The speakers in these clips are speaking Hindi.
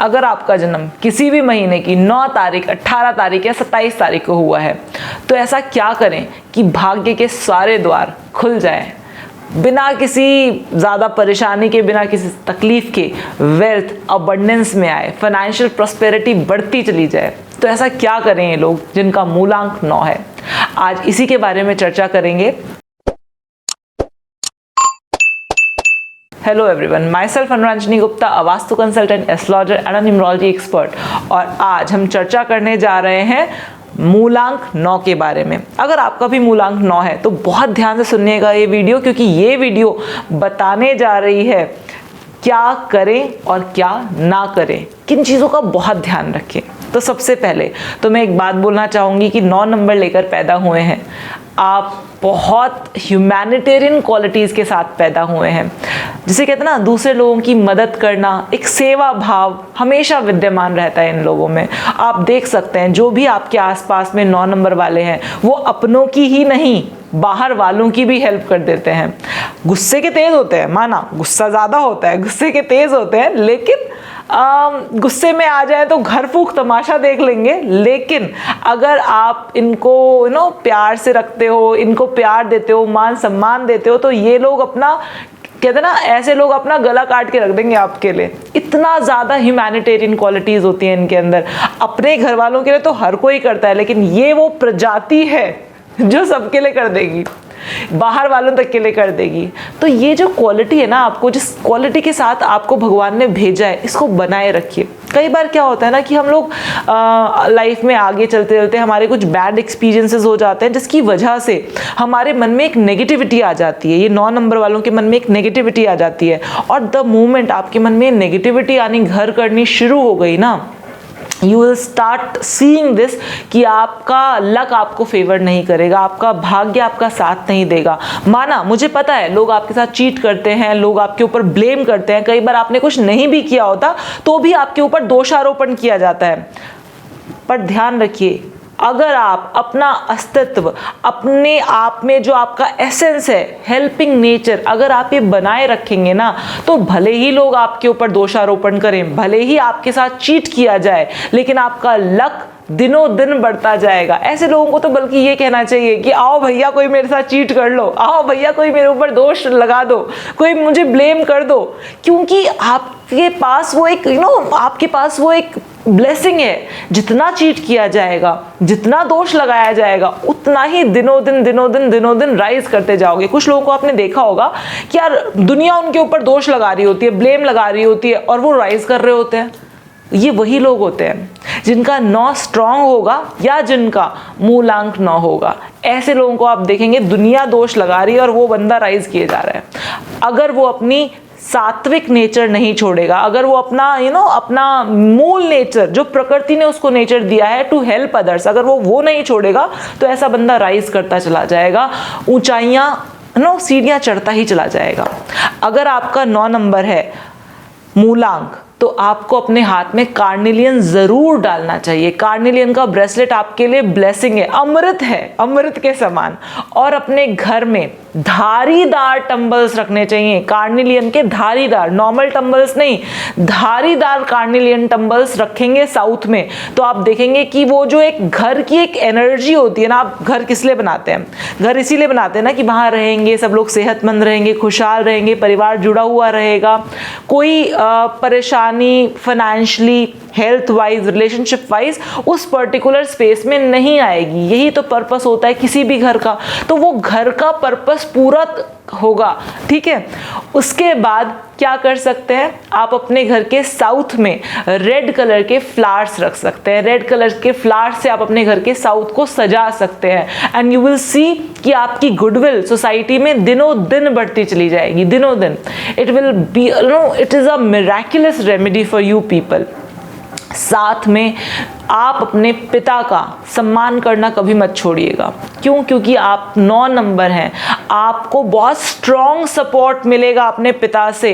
अगर आपका जन्म किसी भी महीने की 9 तारीख, 18 तारीख या 27 तारीख को हुआ है तो ऐसा क्या करें कि भाग्य के सारे द्वार खुल जाएं, बिना किसी ज़्यादा परेशानी के, बिना किसी तकलीफ के वेल्थ अबंडेंस में आए, फाइनेंशियल प्रॉस्पेरिटी बढ़ती चली जाए। तो ऐसा क्या करें ये लोग जिनका मूलांक 9 है? आज इसी के बारे में चर्चा करेंगे। Hello everyone, myself Anuranjani Gupta, a vastu consultant, astrologer and numerology expert, और आज हम चर्चा करने जा रहे हैं मूलांक 9 के बारे में। अगर आपका भी मूलांक 9 है तो बहुत ध्यान से सुनिएगा ये वीडियो, क्योंकि ये वीडियो बताने जा रही है क्या करें और क्या ना करें, किन चीज़ों का बहुत ध्यान रखें। तो सबसे पहले तो मैं एक बात बोलना चाहूँगी कि 9 नंबर लेकर पैदा हुए हैं आप, बहुत ह्यूमैनिटेरियन क्वालिटीज़ के साथ पैदा हुए हैं। जिसे कहते हैं ना, दूसरे लोगों की मदद करना, एक सेवा भाव हमेशा विद्यमान रहता है इन लोगों में। आप देख सकते हैं जो भी आपके आसपास में 9 नंबर वाले हैं वो अपनों की ही नहीं, बाहर वालों की भी हेल्प कर देते हैं। गुस्से के तेज होते हैं, माना गुस्सा ज़्यादा होता है, गुस्से के तेज होते हैं, लेकिन गुस्से में आ जाए तो घर फूंक तमाशा देख लेंगे। लेकिन अगर आप इनको प्यार से रखते हो, इनको प्यार देते हो, मान सम्मान देते हो, तो ये लोग अपना, कहते हैं ना, ऐसे लोग अपना गला काट के रख देंगे आपके लिए। इतना ज़्यादा ह्यूमैनिटेरियन क्वालिटीज़ होती हैं इनके अंदर। अपने घर वालों के लिए तो हर कोई करता है, लेकिन ये वो प्रजाति है जो सबके लिए कर देगी, बाहर वालों तक के लिए कर देगी। तो ये जो क्वालिटी है ना, आपको जिस क्वालिटी के साथ आपको भगवान ने भेजा है, इसको बनाए रखिए। कई बार क्या होता है ना कि हम लोग लाइफ में आगे चलते चलते हमारे कुछ बैड एक्सपीरियंसेस हो जाते हैं, जिसकी वजह से हमारे मन में एक नेगेटिविटी आ जाती है। ये 9 नंबर वालों के मन में एक नेगेटिविटी आ जाती है, और द मोमेंट आपके मन में नेगेटिविटी आनी घर करनी शुरू हो गई ना, you will start seeing this कि आपका लक आपको फेवर नहीं करेगा, आपका भाग्य आपका साथ नहीं देगा। माना, मुझे पता है लोग आपके साथ चीट करते हैं, लोग आपके ऊपर ब्लेम करते हैं, कई बार आपने कुछ नहीं भी किया होता तो भी आपके ऊपर दोषारोपण किया जाता है। पर ध्यान रखिए, अगर आप अपना अस्तित्व, अपने आप में जो आपका एसेंस है, हेल्पिंग नेचर, अगर आप ये बनाए रखेंगे ना, तो भले ही लोग आपके ऊपर दोषारोपण करें, भले ही आपके साथ चीट किया जाए, लेकिन आपका लक दिनों दिन बढ़ता जाएगा। ऐसे लोगों को तो बल्कि ये कहना चाहिए कि आओ भैया कोई मेरे साथ चीट कर लो, आओ भैया कोई मेरे ऊपर दोष लगा दो, कोई मुझे ब्लेम कर दो, क्योंकि आपके पास वो एक आपके पास वो एक ब्लेसिंग है। जितना चीट किया जाएगा, जितना दोष लगाया जाएगा, उतना ही दिनों दिन राइज करते जाओगे। कुछ लोगों को आपने देखा होगा कि यार दुनिया उनके ऊपर दोष लगा रही होती है, ब्लेम लगा रही होती है, और वो राइज कर रहे होते हैं। ये वही लोग होते हैं जिनका 9 स्ट्रांग होगा या जिनका मूलांक 9 होगा। ऐसे लोगों को आप देखेंगे दुनिया दोष लगा रही है और वो बंदा राइज किए जा रहा है। अगर वो अपनी सात्विक नेचर नहीं छोड़ेगा, अगर वो अपना अपना मूल नेचर, जो प्रकृति ने उसको नेचर दिया है टू हेल्प अदर्स, अगर वो नहीं छोड़ेगा, तो ऐसा बंदा राइज करता चला जाएगा, ऊंचाइयां सीढ़ियां चढ़ता ही चला जाएगा। अगर आपका 9 नंबर है मूलांक, तो आपको अपने हाथ में कार्नेलियन जरूर डालना चाहिए। कार्नेलियन का ब्रेसलेट आपके लिए ब्लेसिंग है, अमृत है, अमृत के समान। और अपने घर में धारीदार टंबल्स रखने चाहिए, कार्नेलियन के धारीदार, नॉर्मल टंबल्स नहीं, धारीदार कार्नेलियन टंबल्स रखेंगे साउथ में, तो आप देखेंगे कि वो जो एक घर की एक एनर्जी होती है ना। आप घर किस लिए बनाते हैं? घर इसीलिए बनाते हैं ना कि वहाँ रहेंगे सब लोग, सेहतमंद रहेंगे, खुशहाल रहेंगे, परिवार जुड़ा हुआ रहेगा, कोई परेशानी financially, health wise, relationship wise उस पर्टिकुलर स्पेस में नहीं आएगी। यही तो पर्पस होता है किसी भी घर का। तो वो घर का पर्पस पूरा होगा, ठीक है। उसके बाद क्या कर सकते हैं, आप अपने घर के साउथ में रेड कलर के फ्लावर्स रख सकते हैं। रेड कलर के फ्लावर्स से आप अपने घर के साउथ को सजा सकते हैं, एंड यू विल सी कि आपकी गुडविल सोसाइटी में दिनों दिन बढ़ती चली जाएगी, दिनों दिन। It will be it is a miraculous remedy for you people. साथ में आप अपने पिता का सम्मान करना कभी मत छोड़िएगा। क्यों? क्योंकि आप 9 नंबर हैं, आपको बहुत स्ट्रॉन्ग सपोर्ट मिलेगा अपने पिता से।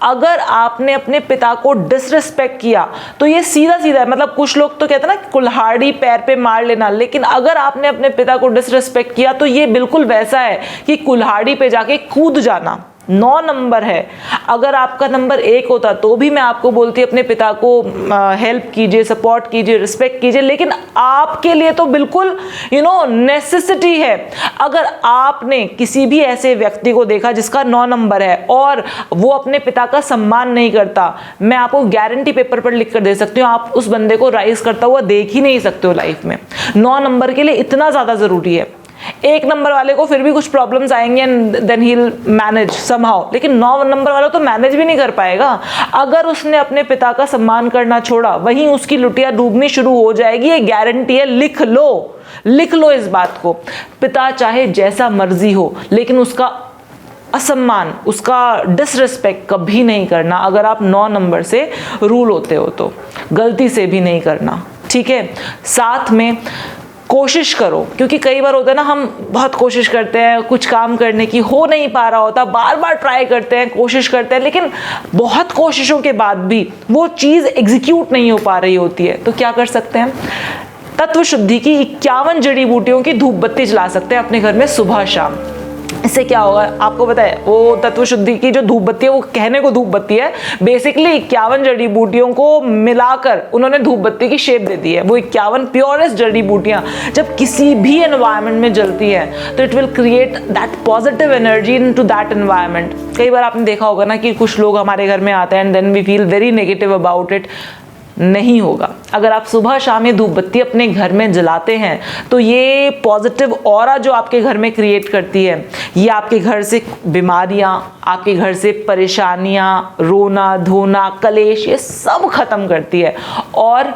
अगर आपने अपने पिता को डिसरिस्पेक्ट किया तो ये सीधा सीधा है, मतलब कुछ लोग तो कहते हैं ना कुल्हाड़ी पैर पे मार लेना, लेकिन अगर आपने अपने पिता को डिसरिस्पेक्ट किया तो ये बिल्कुल वैसा है कि कुल्हाड़ी पे जाके कूद जाना। 9 नंबर है। अगर आपका नंबर 1 होता तो भी मैं आपको बोलती अपने पिता को हेल्प कीजिए, सपोर्ट कीजिए, रिस्पेक्ट कीजिए, लेकिन आपके लिए तो बिल्कुल नेसेसिटी है। अगर आपने किसी भी ऐसे व्यक्ति को देखा जिसका 9 नंबर है और वो अपने पिता का सम्मान नहीं करता, मैं आपको गारंटी पेपर पर लिख कर दे सकती हूँ, आप उस बंदे को राइज करता हुआ देख ही नहीं सकते हो लाइफ में। 9 नंबर के लिए इतना ज़्यादा ज़रूरी है। 1 नंबर वाले को फिर भी कुछ प्रॉब्लम्स आएंगे and then he will manage somehow, लेकिन 9 नंबर वाला तो मैनेज भी नहीं कर पाएगा। अगर उसने अपने पिता का सम्मान करना छोड़ा, वहीं उसकी लुटिया डूबनी शुरू हो जाएगी, ये गारंटी है। लिख लो इस बात को। पिता चाहे जैसा मर्जी हो, लेकिन उसका असम्मान, उसका डिसरिस्पेक्ट कभी नहीं करना। अगर आप 9 नंबर से रूल होते हो तो गलती से भी नहीं करना, ठीक है। साथ में कोशिश करो, क्योंकि कई बार होता है ना, हम बहुत कोशिश करते हैं कुछ काम करने की, हो नहीं पा रहा होता, बार बार ट्राई करते हैं, कोशिश करते हैं, लेकिन बहुत कोशिशों के बाद भी वो चीज़ एग्जीक्यूट नहीं हो पा रही होती है। तो क्या कर सकते हैं? तत्व शुद्धि की 51 जड़ी बूटियों की धूप बत्ती जला सकते हैं अपने घर में सुबह शाम। इससे क्या होगा आपको पता है? वो तत्व शुद्धि की जो धूप बत्ती है, वो कहने को धूप बत्ती है, बेसिकली 51 जड़ी बूटियों को मिलाकर उन्होंने धूप बत्ती की शेप दे दी है। वो 51 प्योरेस्ट जड़ी बूटियां जब किसी भी एनवायरनमेंट में जलती है तो it will create that positive energy into that environment. कई बार आपने देखा होगा ना कि कुछ लोग हमारे घर में आते हैं and then we feel very negative about it. नहीं होगा। अगर आप सुबह शाम ये धूप बत्ती अपने घर में जलाते हैं तो ये पॉजिटिव ऑरा जो आपके घर में क्रिएट करती है, ये आपके घर से बीमारियां, आपके घर से परेशानियां, रोना धोना, कलेश, ये सब खत्म करती है और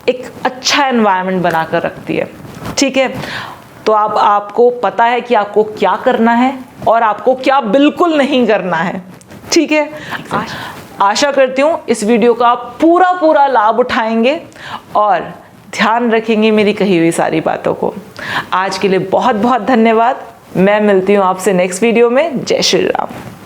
एक अच्छा एनवायरनमेंट बनाकर रखती है, ठीक है। तो आपको पता है कि आपको क्या करना है और आपको क्या बिल्कुल नहीं करना है, ठीक है। आशा करती हूँ इस वीडियो का आप पूरा लाभ उठाएंगे और ध्यान रखेंगे मेरी कही हुई सारी बातों को। आज के लिए बहुत बहुत धन्यवाद। मैं मिलती हूँ आपसे नेक्स्ट वीडियो में। जय श्री राम।